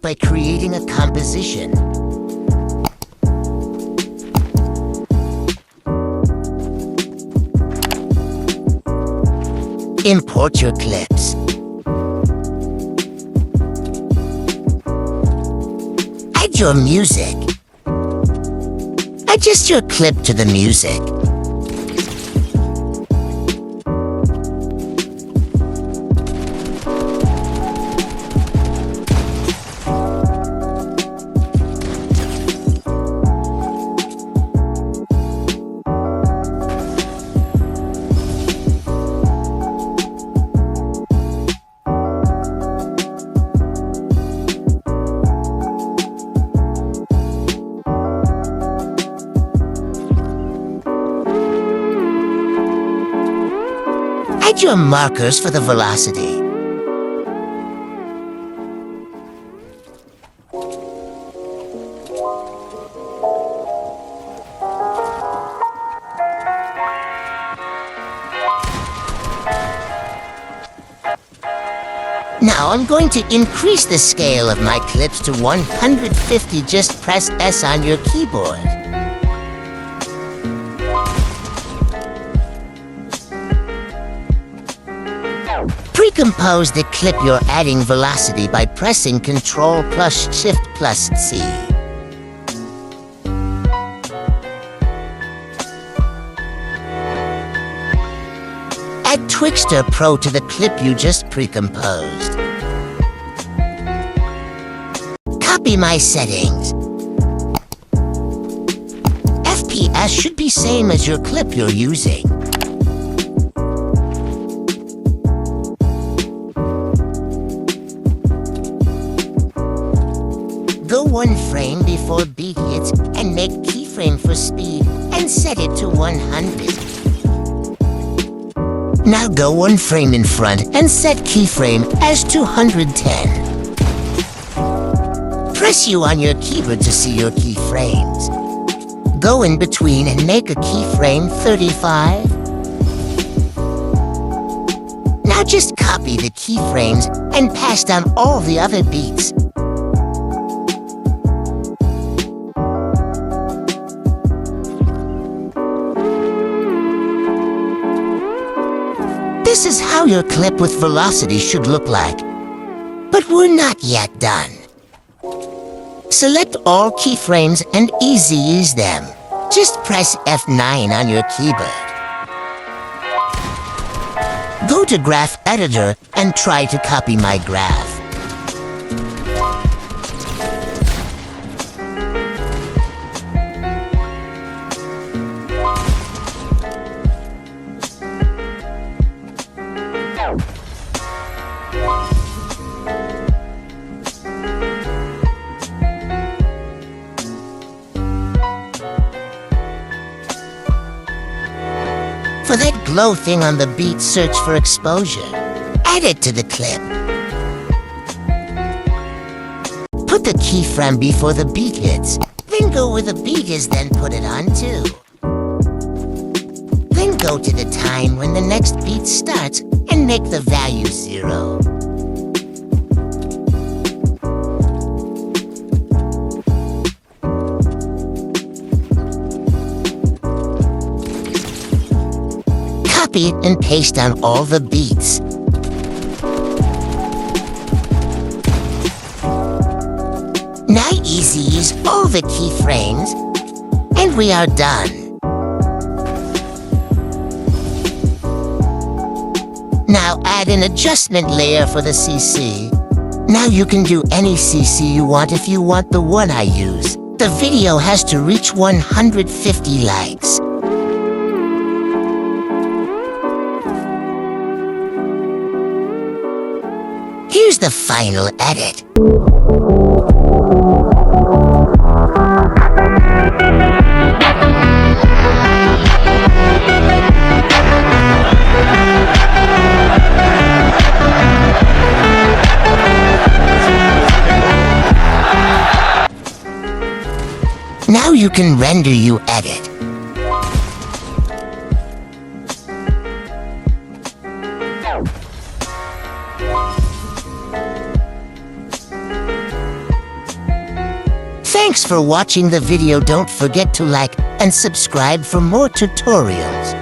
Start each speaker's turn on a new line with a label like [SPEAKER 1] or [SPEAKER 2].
[SPEAKER 1] by creating a composition. Import your clips. Add your music. Adjust your clip to the music. Add your markers for the velocity. Now I'm going to increase the scale of my clips to 150. Just press S on your keyboard. Pre-compose the clip you're adding velocity by pressing Ctrl plus Shift plus C. Add Twixtor Pro to the clip you just pre-composed. Copy my settings. FPS should be same as your clip you're using. Go one frame before beat hits and make keyframe for speed and set it to 100. Now go one frame in front and set keyframe as 210. Press U on your keyboard to see your keyframes. Go in between and make a keyframe 35. Now just copy the keyframes and pass down all the other beats. This is how your clip with velocity should look like. But we're not yet done. Select all keyframes and easy ease them. Just press F9 on your keyboard. Go to Graph Editor and try to copy my graph. For that glow thing on the beat, search for exposure. Add it to the clip. Put the keyframe before the beat hits. Then go where the beat is, then put it on too. Then go to the time when the next beat starts and make the value 0. Copy it and paste down all the beats. Now easy use all the keyframes, and we are done. Now add an adjustment layer for the CC. Now you can do any CC you want if you want the one I use. The video has to reach 150 likes. Here's the final edit. Now you can render your edit. Thanks for watching the video. Don't forget to like and subscribe for more tutorials.